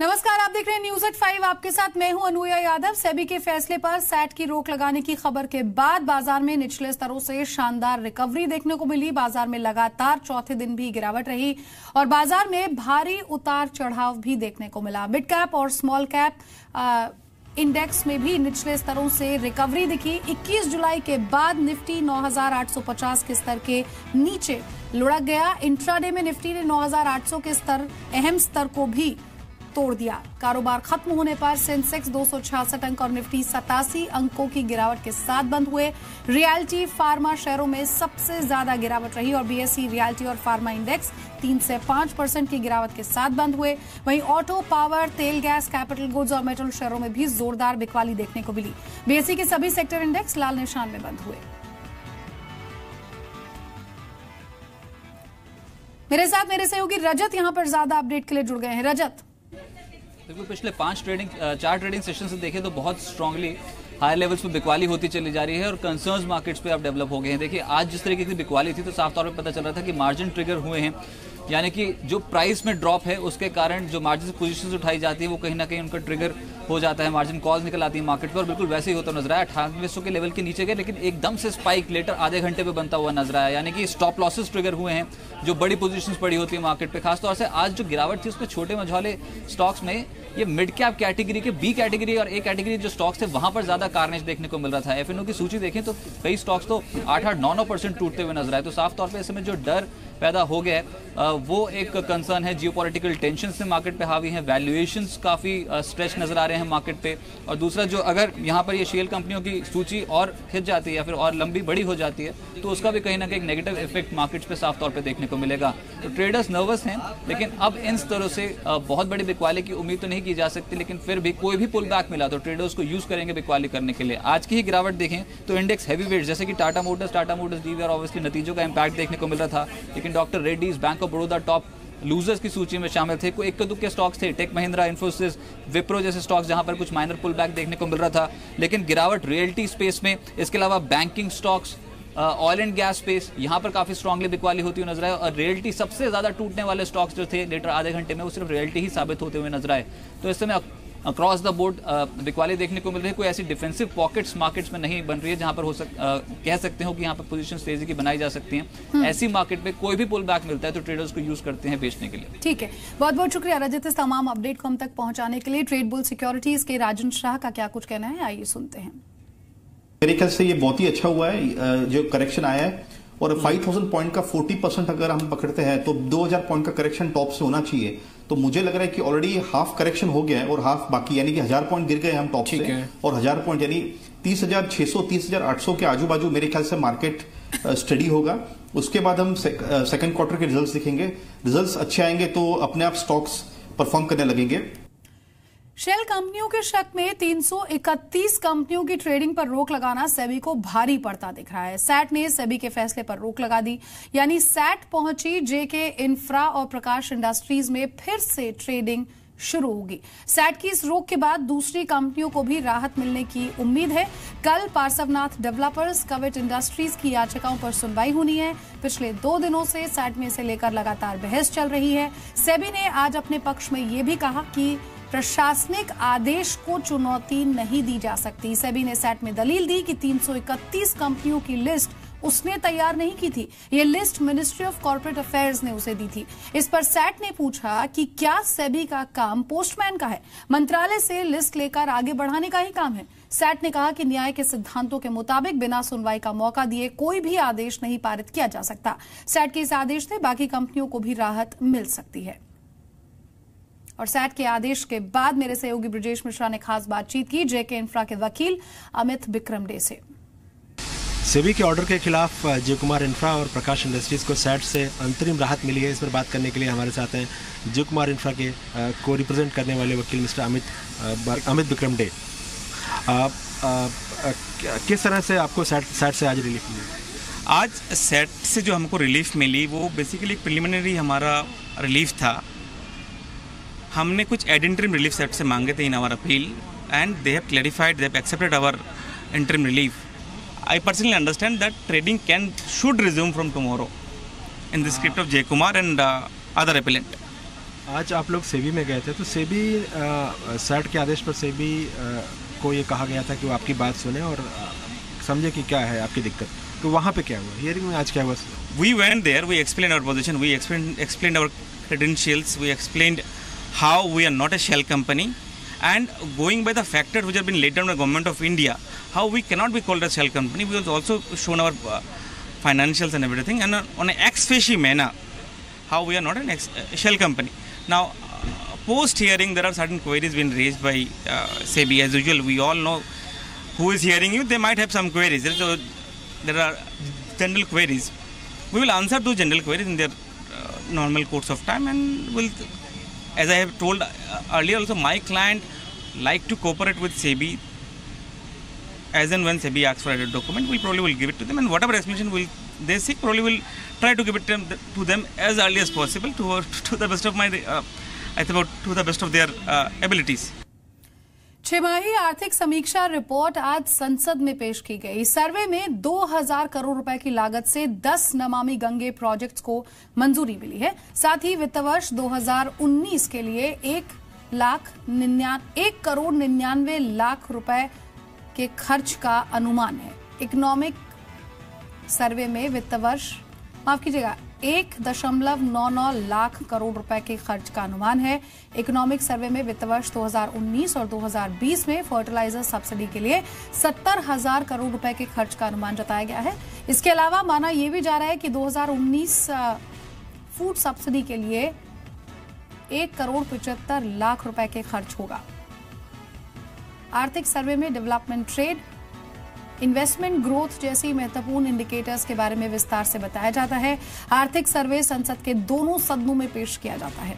नमस्कार, आप देख रहे हैं न्यूज एट 5। आपके साथ मैं हूं अनुया यादव। सेबी के फैसले पर सैट की रोक लगाने की खबर के बाद बाजार में निचले स्तरों से शानदार रिकवरी देखने को मिली। बाजार में लगातार चौथे दिन भी गिरावट रही और बाजार में भारी उतार चढ़ाव भी देखने को मिला। मिड कैप और स्मॉल कैप इंडेक्स में भी निचले स्तरों से रिकवरी दिखी। 21 जुलाई के बाद निफ्टी 9,850 के स्तर के नीचे लुढ़क गया। इंट्राडे में निफ्टी ने 9,800 के अहम स्तर को भी तोड़ दिया। कारोबार खत्म होने पर सेंसेक्स 266 अंक और निफ्टी 87 अंकों की गिरावट के साथ बंद हुए। रियल्टी फार्मा शेयरों में सबसे ज्यादा गिरावट रही और बीएसई रियल्टी और फार्मा इंडेक्स 3 से 5% की गिरावट के साथ बंद हुए। वहीं ऑटो, पावर, तेल, गैस, कैपिटल गुड्स और मेटल शेयरों में भी जोरदार बिकवाली देखने को मिली। बीएसई के सभी सेक्टर इंडेक्स लाल निशान में बंद हुए। मेरे साथ मेरे सहयोगी रजत यहां पर ज्यादा अपडेट के लिए जुड़ गए हैं। रजत, देखो पिछले 4 ट्रेडिंग सेशन से देखें तो बहुत स्ट्रांगली हाई लेवल्स पे बिकवाली होती चली जा रही है और कंसर्न्स मार्केट्स पे अब डेवलप हो गए हैं। देखिए आज जिस तरीके की बिकवाली थी तो साफ तौर पे पता चल रहा था कि मार्जिन ट्रिगर हुए हैं, यानी कि जो प्राइस में ड्रॉप है उसके कारण जो मार्जिन पोजीशंस उठाई जाती है वो कहीं ना कहीं उनका ट्रिगर हो जाता है, मार्जिन कॉल्स निकल आती है मार्केट पर और बिल्कुल वैसे ही होता नजर आया। 9800 के लेवल के नीचे गए लेकिन एकदम से स्पाइक लेटर आधे घंटे पे बनता हुआ नजर आया, यानी कि स्टॉप लॉसेस ट्रिगर हुए हैं जो बड़ी पोजीशंस पड़ी होती है मार्केट पे। खासतौर से आज जो गिरावट थी उसमें छोटे मझौले स्टॉक्स में ये मिड कैप कैटेगरी के बी कैटेगरी और ए कैटेगरी जो स्टॉक्स थे वहां पर ज्यादा कार्नेज देखने को मिल रहा था। एफएनओ की सूची देखें तो कई स्टॉक्स तो 8-9% टूटते हुए नजर आए। तो साफ तौर पे इस समय जो डर पैदा हो गया है वो एक कंसर्न है। जियोपॉलिटिकल टेंशन से मार्केट पे हावी हैं, वैल्यूएशंस काफी स्ट्रेच नजर आ रहे हैं मार्केट पे। और दूसरा जो अगर यहाँ पर ये शेल कंपनियों की सूची और खिंच जाती है या फिर और लंबी बड़ी हो जाती है तो उसका भी कहीं ना कहीं नेगेटिव इफेक्ट मार्केट्स पे साफ तौर पे देखने को मिलेगा। तो ट्रेडर्स नर्वस हैं लेकिन अब इन स्तरों से बहुत बड़ी बिकवाली की उम्मीद तो नहीं की जा सकती, लेकिन फिर भी कोई भी पुल बैक मिला तो ट्रेडर्स को यूज करेंगे बिकवाली करने के लिए। आज की ही गिरावट देखें तो इंडेक्स हैवी वेट जैसे कि टाटा मोटर्स डीवीआर ऑब्वियसली नतीजों का इंपैक्ट देखने को मिल रहा था, लेकिन doctor Reddy's, bank of Baroda top losers की सूची में शामिल थे। कोई एक दुक्के स्टॉक्स थे, टेक महिंद्रा, इन्फोसिस, विप्रो जैसे स्टॉक्स जहां पर कुछ माइनर पुल बैक देखने को मिल रहा था, लेकिन गिरावट रियल्टी स्पेस में, इसके अलावा banking stocks, oil and gas space यहां पर काफी स्ट्रांगली बिकवाली होती हुई नजर आए। और रियल्टी सबसे ज्यादा टूटने वाले स्टॉक्स जो थे लेटर आधे घंटे में वो सिर्फ रियल्टी ही साबित होते हुए नजर आए। तो इस समय अक्रॉस द बोर्ड बिकवाली देखने को मिल रही है। कोई ऐसी डिफेंसिव पॉकेट्स मार्केट्स में नहीं बन रही है जहां पर कह सकते हो कि यहाँ पर पोजीशन तेजी की बनाई जा सकती हैं। ऐसी मार्केट में कोई भी पुल बैक मिलता है तो ट्रेडर्स को यूज करते हैं बेचने के लिए। ठीक है, बहुत बहुत शुक्रिया रजत इस तमाम अपडेट को हम तक पहुंचाने के लिए। ट्रेड बुल सिक्योरिटीज के राजन शाह का क्या कुछ कहना है, आइए सुनते हैं। मेरे ख्याल से ये बहुत ही अच्छा हुआ है जो करेक्शन आया है और 5000 पॉइंट का 40% अगर हम पकड़ते हैं तो 2000 पॉइंट का करेक्शन टॉप से होना चाहिए। तो मुझे लग रहा है कि ऑलरेडी हाफ करेक्शन हो गया है और हाफ बाकी, यानी कि 1000 पॉइंट गिर गए हम टॉप से और 1000 पॉइंट यानी 30,600 30,800 के आजू बाजू मेरे ख्याल से मार्केट स्टडी होगा। उसके बाद हम सेकंड क्वार्टर के रिजल्ट्स दिखेंगे, रिजल्ट्स अच्छे आएंगे तो अपने आप स्टॉक्स परफॉर्म करने लगेंगे। शेल कंपनियों के शक में 331 कंपनियों की ट्रेडिंग पर रोक लगाना सेबी को भारी पड़ता दिख रहा है। सैट ने सेबी के फैसले पर रोक लगा दी, यानी सैट पहुंची जेके इंफ्रा और प्रकाश इंडस्ट्रीज में फिर से ट्रेडिंग शुरू होगी। सैट की इस रोक के बाद दूसरी कंपनियों को भी राहत मिलने की उम्मीद है। कल पार्श्वनाथ डेवलपर्स, कविट इंडस्ट्रीज की याचिकाओं पर सुनवाई होनी है। पिछले 2 दिनों से सैट में इसे लेकर लगातार बहस चल रही है। सेबी ने आज अपने पक्ष में यह भी कहा कि प्रशासनिक आदेश को चुनौती नहीं दी जा सकती। सेबी ने सैट में दलील दी कि 331 कंपनियों की लिस्ट उसने तैयार नहीं की थी, ये list ministry of corporate affairs ने उसे दी थी। इस पर सैट ने पूछा कि क्या सेबी का काम पोस्टमैन का है, मंत्रालय से लिस्ट लेकर आगे बढ़ाने का ही काम है। सैट ने कहा कि न्याय के सिद्धांतों के मुताबिक बिना सुनवाई का मौका दिए कोई भी आदेश नहीं पारित किया जा सकता। सैट के इस आदेश से बाकी कंपनियों को भी राहत मिल सकती है। और सैट के आदेश के बाद मेरे सहयोगी ब्रजेश मिश्रा ने खास बातचीत की जेके इंफ्रा के वकील अमित बिक्रमडे से। सेबी के ऑर्डर के खिलाफ जय कुमार इंफ्रा और प्रकाश इंडस्ट्रीज को सैट से अंतरिम राहत मिली है। इस पर बात करने के लिए हमारे साथ हैं जय कुमार इंफ्रा के को रिप्रेजेंट करने वाले वकील मिस्टर अमित बिक्रमडे। किस तरह से आपको सैट से आज रिलीफ मिली? आज सैट से जो हमको रिलीफ मिली वो बेसिकली एक प्रिलिमिनरी हमारा रिलीफ था। हमने कुछ एड-इंटरिम रिलीफ सेट से मांगे थे in our appeal and they have clarified, they have accepted our interim relief. I personally understand that trading should resume from tomorrow in the script of Jay Kumar and other appellant. आज आप लोग सेबी में गए थे, तो SEBI set के आदेश पर सेबी को ये कहा गया था कि वो आपकी बात सुने और समझे कि क्या है आपकी दिक्कत, तो वहाँ पे क्या हुआ? हियरिंग में आज क्या हुआ? We went there, we explained our position, we explained our credentials, we explained how we are not a shell company, and going by the factors which have been laid down by the government of India, how we cannot be called a shell company. We have also shown our financials and everything, and on an ex facie manner, how we are not a shell company. Now, post hearing, there are certain queries being raised by SEBI. As usual, we all know who is hearing you. They might have some queries. So there are general queries. We will answer those general queries in their normal course of time, and will, as I have told earlier also, my client like to cooperate with SEBI. As and when SEBI asks for a document, we probably will give it to them, and whatever explanation will they seek, probably will try to give it to them as early as possible to the best of my to the best of their abilities. छमाही आर्थिक समीक्षा report आज संसद में पेश की गई। सर्वे में 2000 करोड़ रुपए की लागत से 10 नमामि गंगे प्रोजेक्ट्स को मंजूरी मिली है। साथ ही वित्त वर्ष 2019 के लिए 1 करोड़ 99 लाख रुपए के खर्च का अनुमान है। इकोनॉमिक सर्वे में वित्त वर्ष 1.99 लाख करोड़ रुपए के खर्च का अनुमान है। इकोनॉमिक सर्वे में वित्त वर्ष 2019 और 2020 में फर्टिलाइजर सब्सिडी के लिए 70,000 करोड़ रुपए के खर्च का अनुमान जताया गया है। इसके अलावा माना यह भी जा रहा है कि 2019 फूड सब्सिडी के लिए 1 करोड़ 75 लाख रुपए के खर्च होगा। आर्थिक सर्वे में डेवलपमेंट, ट्रेड, इन्वेस्टमेंट, ग्रोथ जैसी महत्वपूर्ण इंडिकेटर्स के बारे में विस्तार से बताया जाता है। आर्थिक सर्वे संसद के दोनों सदनों में पेश किया जाता है।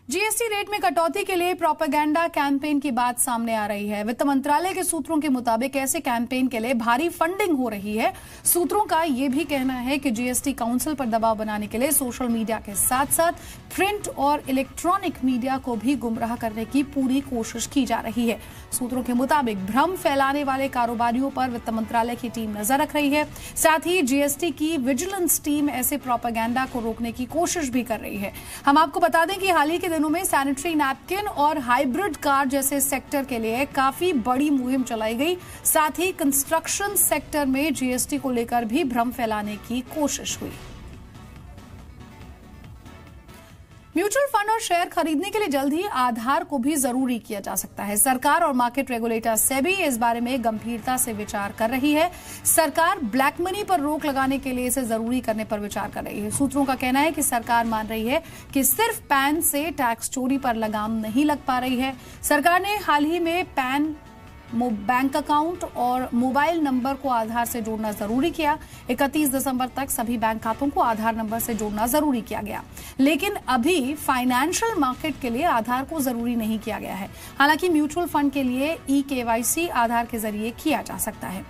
जीएसटी रेट में कटौती के लिए प्रोपेगेंडा कैंपेन की बात सामने आ रही है। वित्त मंत्रालय के सूत्रों के मुताबिक ऐसे कैंपेन के लिए भारी फंडिंग हो रही है। सूत्रों का यह भी कहना है कि जीएसटी काउंसिल पर दबाव बनाने के लिए सोशल मीडिया के साथ साथ प्रिंट और इलेक्ट्रॉनिक मीडिया को भी गुमराह करने की पूरी कोशिश की जा रही है। सूत्रों के मुताबिक भ्रम फैलाने वाले कारोबारियों पर वित्त मंत्रालय की टीम नजर रख रही है। साथ ही जीएसटी की विजिलेंस टीम ऐसे प्रोपेगेंडा को रोकने की कोशिश भी कर रही है। हम आपको बता दें कि हाल ही के दिनों में सैनिटरी नैपकिन और हाइब्रिड कार जैसे सेक्टर के लिए काफी बड़ी मुहिम चलाई गई। साथ ही कंस्ट्रक्शन सेक्टर में जीएसटी को लेकर भी भ्रम फैलाने की कोशिश हुई। म्यूचुअल फंड और शेयर खरीदने के लिए जल्द ही आधार को भी जरूरी किया जा सकता है। सरकार और मार्केट रेगुलेटर सेबी इस बारे में गंभीरता से विचार कर रही है। सरकार ब्लैक मनी पर रोक लगाने के लिए इसे जरूरी करने पर विचार कर रही है। सूत्रों का कहना है कि सरकार मान रही है कि सिर्फ पैन से टैक्स चोरी पर लगाम नहीं लग पा रही है। सरकार ने हाल ही में पैन, बैंक अकाउंट और मोबाइल नंबर को आधार से जोड़ना जरूरी किया। 31 दिसंबर तक सभी बैंक खातों को आधार नंबर से जोड़ना जरूरी किया गया, लेकिन अभी फाइनेंशियल मार्केट के लिए आधार को जरूरी नहीं किया गया है। हालांकि म्यूचुअल फंड के लिए eKYC आधार के जरिए किया जा सकता है।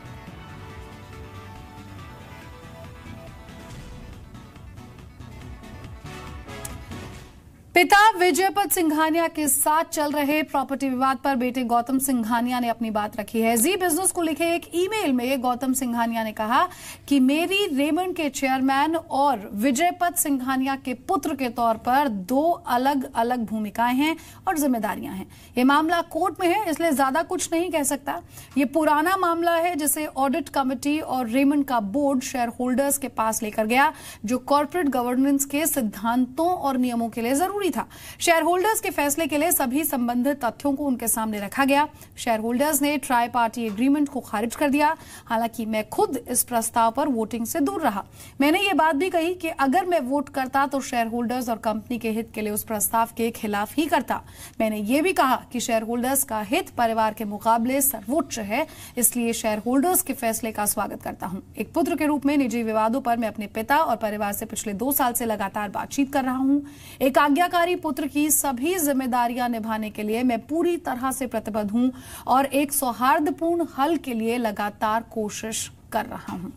पिता विजयपत सिंघानिया के साथ चल रहे प्रॉपर्टी विवाद पर बेटे गौतम सिंघानिया ने अपनी बात रखी है। जी बिजनेस को लिखे एक ईमेल में गौतम सिंघानिया ने कहा कि मेरी रेमंड के चेयरमैन और विजयपत सिंघानिया के पुत्र के तौर पर 2 अलग अलग भूमिकाएं हैं और जिम्मेदारियां हैं। ये मामला कोर्ट में है, इसलिए ज्यादा कुछ नहीं कह सकता। ये पुराना मामला है जिसे ऑडिट कमेटी और रेमंड का बोर्ड शेयर होल्डर्स के पास लेकर गया, जो कॉर्पोरेट गवर्नेंस के सिद्धांतों और नियमों के लिए जरूरी था। शेयर होल्डर्स के फैसले के लिए सभी संबंधित तथ्यों को उनके सामने रखा गया। शेयर होल्डर्स ने ट्राई पार्टी एग्रीमेंट को खारिज कर दिया। हालांकि मैं खुद इस प्रस्ताव पर वोटिंग से दूर रहा। मैंने ये बात भी कही कि अगर मैं वोट करता तो शेयर होल्डर्स और कंपनी के हित के लिए उस प्रस्ताव के खिलाफ ही करता। मैंने ये भी कहा कि शेयर होल्डर्स का हित परिवार के मुकाबले सर्वोच्च है, इसलिए शेयर होल्डर्स के फैसले का स्वागत करता हूं। एक पुत्र के रूप में निजी विवादों पर मैं अपने पिता और परिवार से पिछले 2 साल से लगातार बातचीत कर रहा हूं। एक आज्ञाकारी पुत्र की सभी जिम्मेदारियां निभाने के लिए मैं पूरी तरह से प्रतिबद्ध हूं और एक सौहार्दपूर्ण हल के लिए लगातार कोशिश कर रहा हूं।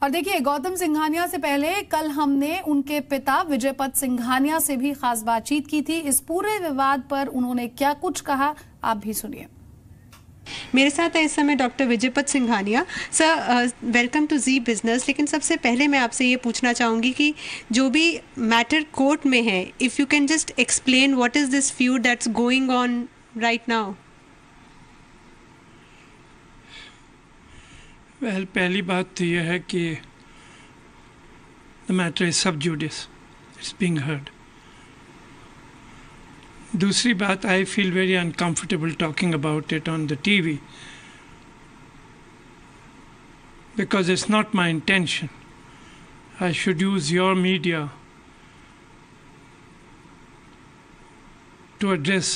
और देखिए, गौतम सिंघानिया से पहले कल हमने उनके पिता विजयपत सिंघानिया से भी खास बातचीत की थी। इस पूरे विवाद पर उन्होंने क्या कुछ कहा, आप भी सुनिए। मेरे साथ है इस समय doctor Vijaypat Singhania. Sir, welcome to Zee business. लेकिन सबसे पहले मैं आपसे ये पूछना चाहूँगी कि जो भी मैटर कोर्ट में है, if you can just explain what is this feud that's going on right now. Well, पहली बात तो यह है कि द मैटर इज सब जुडिस, इट्स बीइंग हर्ड। दूसरी बात, I feel very uncomfortable talking about it on the TV because it's not my intention. I should use your media to address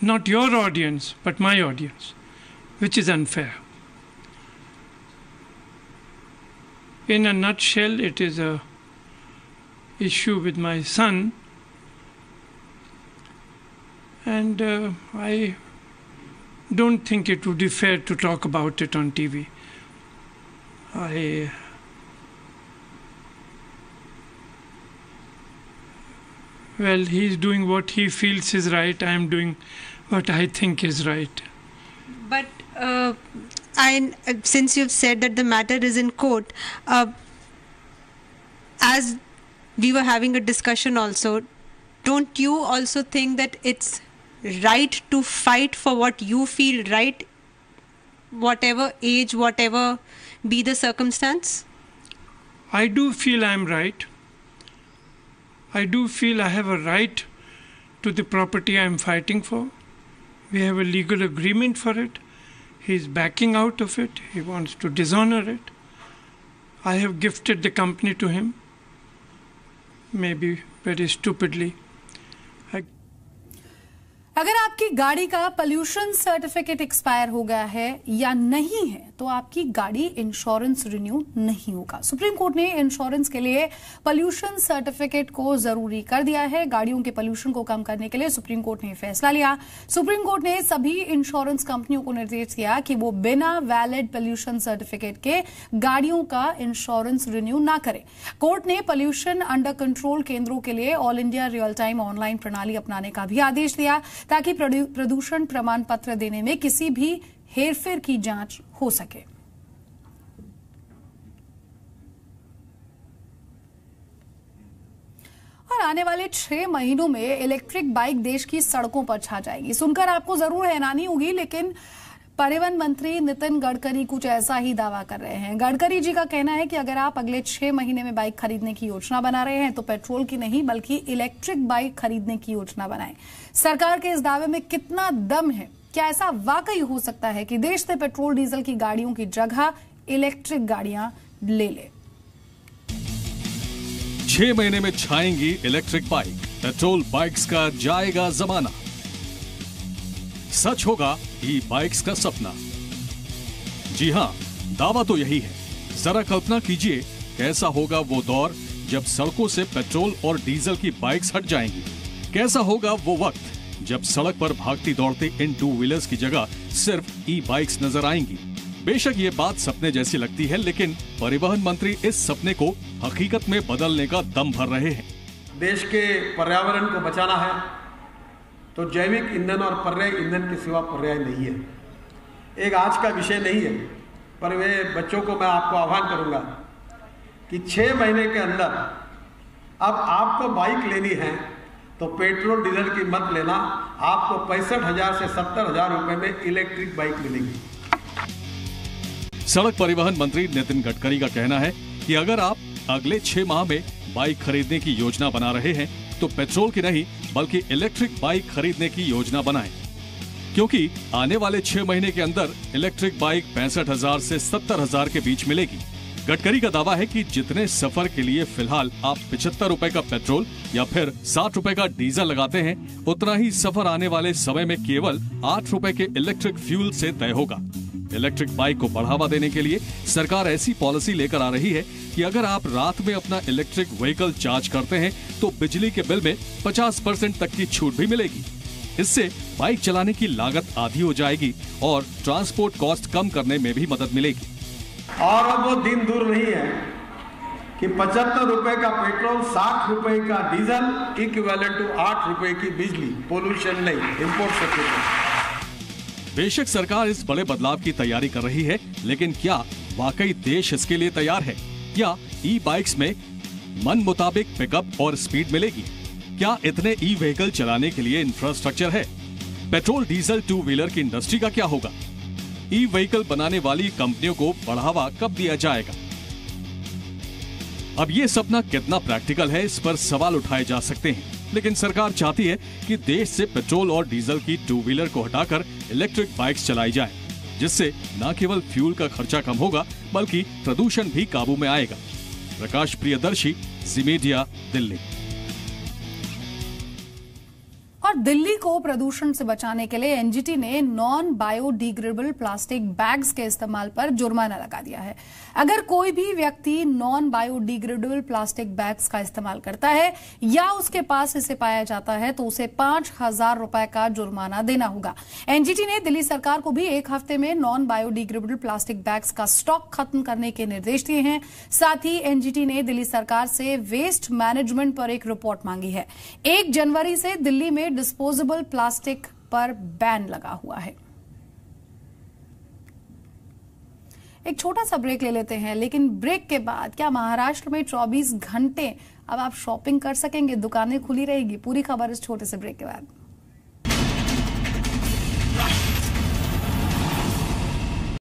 not your audience but my audience, which is unfair. In a nutshell, it is a issue with my son, and I don't think it would be fair to talk about it on TV. Well, he's doing what he feels is right. I am doing what I think is right. But since you've said that the matter is in court, as we were having a discussion also, don't you also think that it's right to fight for what you feel right, whatever age, whatever be the circumstance? I do feel I'm right. I do feel I have a right to the property I'm fighting for. We have a legal agreement for it. He's backing out of it. He wants to dishonor it. I have gifted the company to him, maybe very stupidly. अगर आपकी गाड़ी का pollution certificate expire हो गया है या नहीं है तो आपकी गाड़ी इंश्योरेंस रिन्यू नहीं होगा। सुप्रीम कोर्ट ने इंश्योरेंस के लिए पोल्यूशन सर्टिफिकेट को जरूरी कर दिया है। गाड़ियों के पोल्यूशन को कम करने के लिए सुप्रीम कोर्ट ने फैसला लिया। सुप्रीम कोर्ट ने सभी इंश्योरेंस कंपनियों को निर्देश दिया कि वो बिना वैलिड पोल्यूशन सर्टिफिकेट के गाड़ियों का इंश्योरेंस रिन्यू ना करें। कोर्ट ने पोल्यूशन अंडर कंट्रोल केंद्रों के लिए all India real time online प्रणाली अपनाने का भी आदेश दिया ताकि प्रदूषण प्रमाण पत्र देने में किसी भी हेरफेर की जांच हो सके। और आने वाले 6 महीनों में इलेक्ट्रिक बाइक देश की सड़कों पर छा जाएगी। सुनकर आपको जरूर हैरानी होगी, लेकिन परिवहन मंत्री नितिन गडकरी कुछ ऐसा ही दावा कर रहे हैं। गडकरी जी का कहना है कि अगर आप अगले 6 महीने में बाइक खरीदने की योजना बना रहे हैं तो पेट्रोल की नहीं बल्कि इलेक्ट्रिक बाइक खरीदने की योजना बनाएं। सरकार के इस दावे में कितना दम है? क्या ऐसा वाकई हो सकता है कि देश से पेट्रोल डीजल की गाड़ियों की जगह इलेक्ट्रिक गाड़ियां ले ले? 6 महीने में छाएंगी इलेक्ट्रिक बाइक, पेट्रोल बाइक्स का जाएगा जमाना। सच होगा ई बाइक्स का सपना। जी हां, दावा तो यही है। जरा कल्पना कीजिए कैसा होगा वो दौर जब सड़कों से पेट्रोल और डीजल की बाइक्स हट जाएंगी। कैसा होगा वो वक्त जब सड़क पर भागती दौड़ती इन 2 व्हीलर्स की जगह सिर्फ ई बाइक्स नजर आएंगी। बेशक ये बात सपने जैसी लगती है, लेकिन परिवहन मंत्री इस सपने को हकीकत में बदलने का दम भर रहे हैं। देश के पर्यावरण को बचाना है तो जैविक ईंधन और पर्याय ईंधन के सिवा पर्याय नहीं है। एक आज का विषय नहीं है, पर वे बच्चों को मैं आपको आह्वान करूंगा कि 6 महीने के अंदर अब आपको बाइक लेनी है तो पेट्रोल डीजल की मत लेना। आपको 65,000 से 70,000 रुपए में इलेक्ट्रिक बाइक मिलेगी। सड़क परिवहन मंत्री नितिन गडकरी का कहना है कि अगर आप अगले 6 माह में बाइक खरीदने की योजना बना रहे हैं तो पेट्रोल की नहीं बल्कि इलेक्ट्रिक बाइक खरीदने की योजना बनाएं, क्योंकि आने वाले 6 महीने के अंदर इलेक्ट्रिक बाइक 65,000 से 70,000 के बीच मिलेगी। गडकरी का दावा है कि जितने सफर के लिए फिलहाल आप 75 रुपए का पेट्रोल या फिर 60 रुपए का डीजल लगाते हैं, उतना ही सफर आने वाले समय में केवल 8 रुपए के इलेक्ट्रिक फ्यूल से तय होगा। इलेक्ट्रिक बाइक को बढ़ावा देने के लिए सरकार ऐसी पॉलिसी लेकर आ रही है कि अगर आप रात में अपना इलेक्ट्रिक व्हीकल चार्ज करते हैं तो बिजली के बिल में 50% तक की छूट भी मिलेगी। इससे बाइक चलाने की लागत आधी हो जाएगी और ट्रांसपोर्ट कॉस्ट कम करने में भी मदद मिलेगी। और अब वो दिन दूर नहीं है कि 75 रुपए का पेट्रोल, 60 रुपए का डीजल इक्विवेलेंट टू 8 रुपए की बिजली। पोल्यूशन नहीं, इंपोर्ट सब्सिडी। बेशक सरकार इस बड़े बदलाव की तैयारी कर रही है, लेकिन क्या वाकई देश इसके लिए तैयार है? क्या ई बाइक्स में मन मुताबिक पिकअप और स्पीड मिलेगी? क्या इतने ई व्हीकल चलाने के लिए इंफ्रास्ट्रक्चर है? पेट्रोल डीजल टू व्हीलर की इंडस्ट्री का क्या होगा? ई व्हीकल बनाने वाली कंपनियों को बढ़ावा कब दिया जाएगा? अब ये सपना कितना प्रैक्टिकल है, इस पर सवाल उठाए जा सकते हैं, लेकिन सरकार चाहती है कि देश से पेट्रोल और डीजल की टू व्हीलर को हटाकर इलेक्ट्रिक बाइक्स चलाई जाए, जिससे न केवल फ्यूल का खर्चा कम होगा बल्कि प्रदूषण भी काबू में आएगा। प्रकाश प्रियदर्शी, जी मीडिया, दिल्ली। और दिल्ली को प्रदूषण से बचाने के लिए एनजीटी ने नॉन बायोडिग्रेडेबल प्लास्टिक बैग्स के इस्तेमाल पर जुर्माना लगा दिया है। अगर कोई भी व्यक्ति नॉन बायोडिग्रेडेबल प्लास्टिक बैग्स का इस्तेमाल करता है या उसके पास इसे पाया जाता है तो उसे 5,000 रुपए का जुर्माना देना होगा। एनजीटी ने दिल्ली सरकार को भी 1 हफ्ते में नॉन बायोडिग्रेडेबल प्लास्टिक बैग्स का स्टॉक खत्म करने के निर्देश दिए हैं। साथ ही एनजीटी ने दिल्ली सरकार से वेस्ट मैनेजमेंट पर एक रिपोर्ट मांगी है। 1 जनवरी से दिल्ली में डिस्पोजेबल प्लास्टिक पर बैन लगा हुआ है। एक छोटा सा ब्रेक ले लेते हैं, लेकिन ब्रेक के बाद क्या महाराष्ट्र में 24 घंटे अब आप शॉपिंग कर सकेंगे? दुकानें खुली रहेगी? पूरी खबर इस छोटे से ब्रेक के बाद।